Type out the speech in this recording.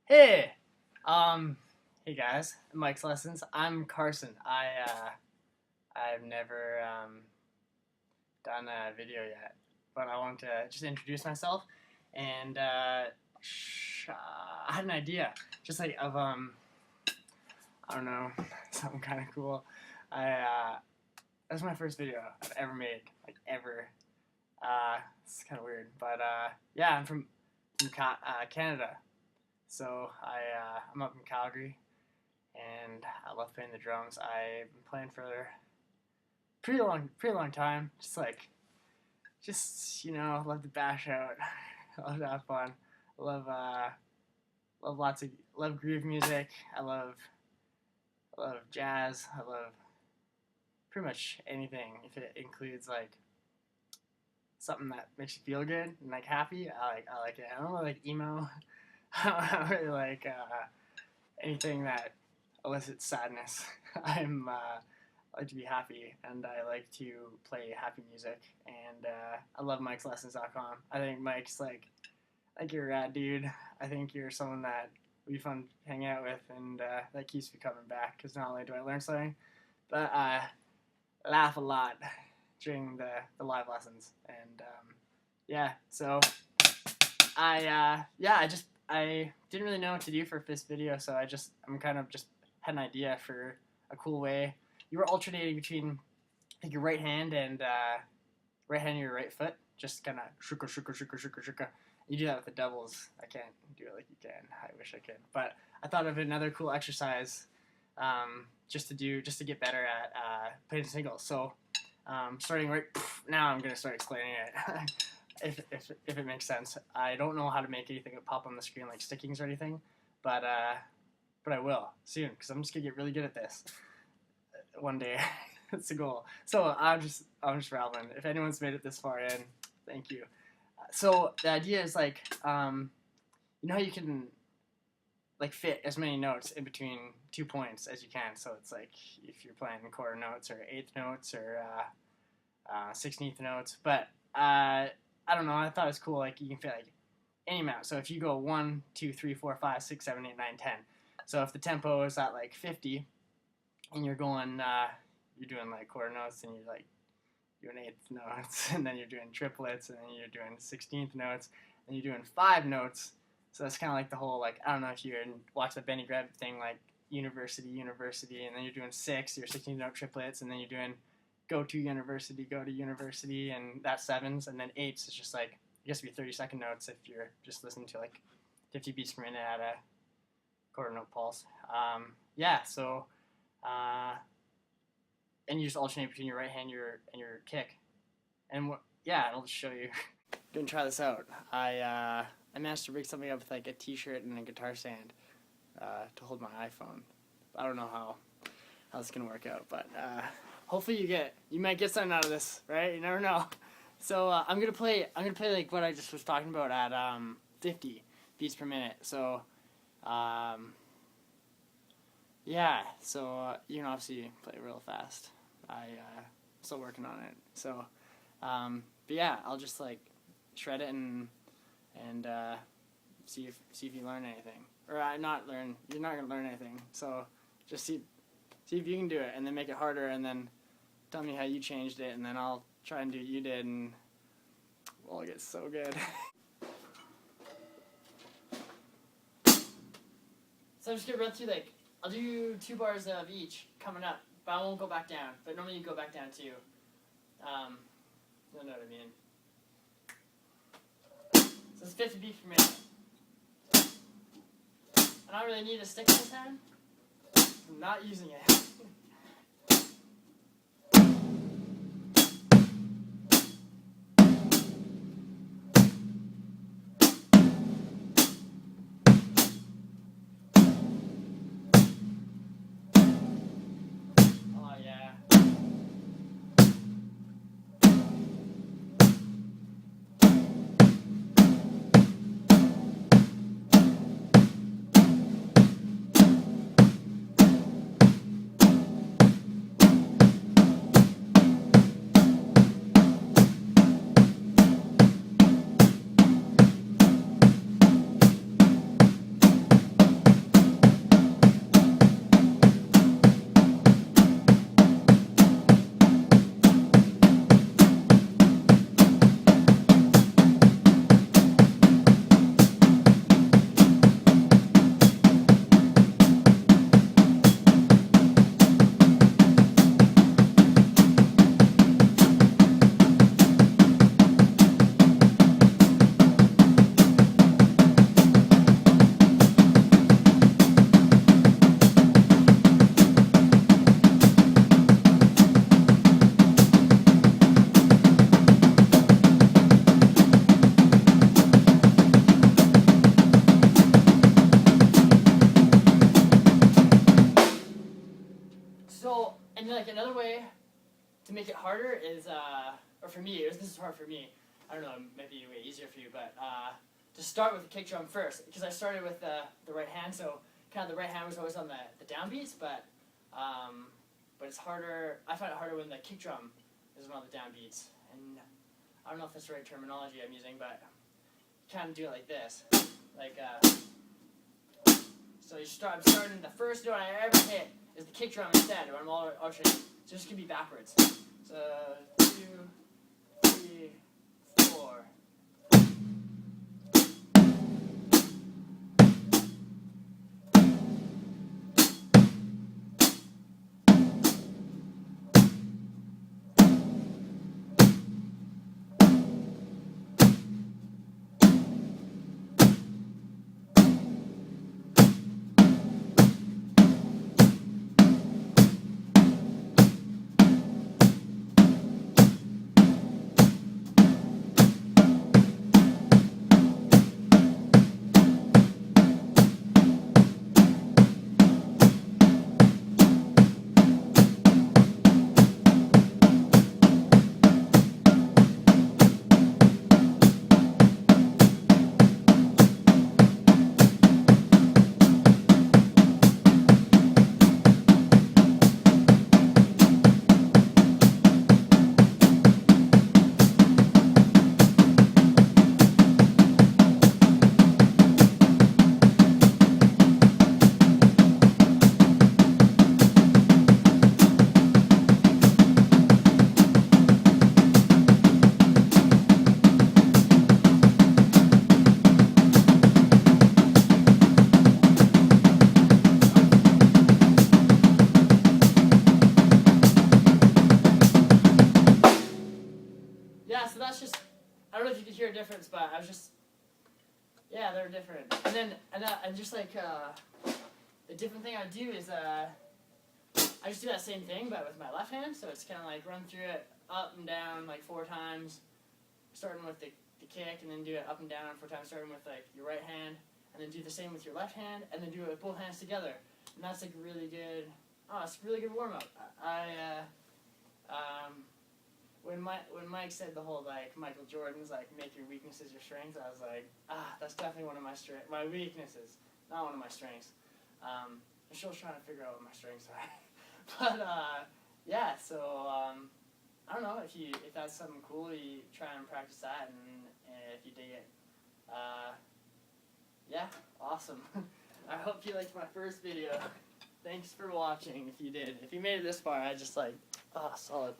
Hey, hey guys, Mike's Lessons. I'm Carson. I've never done a video yet, but I want to just introduce myself, and I had an idea, just like of I don't know, something kind of cool. That was my first video I've ever made, like ever. It's kind of weird, but yeah, I'm from Canada. So I'm up in Calgary, and I love playing the drums. I've been playing for a pretty long time. Just love to bash out. I love to have fun. I love groove music. I love jazz. I love pretty much anything if it includes like something that makes you feel good and like happy. I like it. I don't really like emo. I don't really like anything that elicits sadness. I like to be happy, and I like to play happy music. And I love Mike'sLessons.com. I think Mike's like you're a rad dude. I think you're someone that would be fun to hang out with, and that keeps me coming back. Because not only do I learn something, but I laugh a lot during the live lessons. And yeah, so I didn't really know what to do for this video, so I'm kind of just had an idea for a cool way. You were alternating between like your right hand and your right foot, just kind of shuka shuka shuka shuka shuka. You do that with the doubles. I can't do it like you can. I wish I could, but I thought of another cool exercise just to get better at playing singles. So starting right now, I'm gonna start explaining it. If it makes sense. I don't know how to make anything pop on the screen like stickings or anything, but I will soon, because I'm just gonna get really good at this one day. That's the goal. So I'm just rambling. If anyone's made it this far in, thank you. So the idea is like you know how you can like fit as many notes in between 2 points as you can. So it's like if you're playing quarter notes or eighth notes or 16th notes, but I don't know, I thought it was cool, like, you can fit, like, any amount. So if you go 1, 2, 3, 4, 5, 6, 7, 8, 9, 10. So if the tempo is at, like, 50, and you're going, you're doing, like, quarter notes, and you're, like, doing eighth notes, and then you're doing triplets, and then you're doing 16th notes, and you're doing 5 notes. So that's kind of like the whole, like, I don't know if you watch the Benny Greb thing, like, university, and then you're doing 6, your 16-note triplets, and then you're doing go to university, and that's 7s, and then 8s is just like, it has to be 30-second notes if you're just listening to like 50 beats per minute at a quarter note pulse. Yeah, so, and you just alternate between your right hand and your kick. And yeah, I'll just show you. Gonna try this out. I managed to rig something up with like a t-shirt and a guitar stand to hold my iPhone. I don't know how it's gonna work out, but hopefully you might get something out of this, right? You never know. So I'm gonna play like what I just was talking about at 50 beats per minute. So yeah, so you can obviously play real fast. I'm still working on it. So but yeah, I'll just like shred it and see if you learn anything, or you're not gonna learn anything. So just see if you can do it, and then make it harder, and then tell me how you changed it, and then I'll try and do what you did, and we'll get so good. So I'm just gonna run through, like, I'll do 2 bars of each coming up, but I won't go back down. But normally you go back down too. You'll know what I mean. So it's 50 beats per minute. I don't really need a stick this time. I'm not using it. Oh yeah. And like another way to make it harder is, or for me, this is hard for me. I don't know, it might be way easier for you, but to start with the kick drum first, because I started with the right hand, so kind of the right hand was always on the downbeats, but it's harder. I find it harder when the kick drum is on the downbeats, and I don't know if that's the right terminology I'm using, but you kind of do it like this, like so I'm starting the first note I ever hit is the kick drum instead, or I'm all alternating. So this can be backwards. So 2, 3, 4. Yeah, so that's just, I don't know if you could hear a difference, but I was just, yeah, they're different. And then, and just like, the different thing I would do is, I just do that same thing, but with my left hand, so it's kind of like run through it up and down like 4 times, starting with the kick, and then do it up and down 4 times, starting with like your right hand, and then do the same with your left hand, and then do it with both hands together. And that's like really good, it's a really good warm-up. When Mike said the whole like Michael Jordan's like make your weaknesses your strengths, I was like, that's definitely one of my weaknesses, not one of my strengths. I'm still trying to figure out what my strengths are, but yeah. So I don't know if that's something cool, you try and practice that, and if you dig it, yeah, awesome. I hope you liked my first video. Thanks for watching. If you did, if you made it this far, I just like, solid.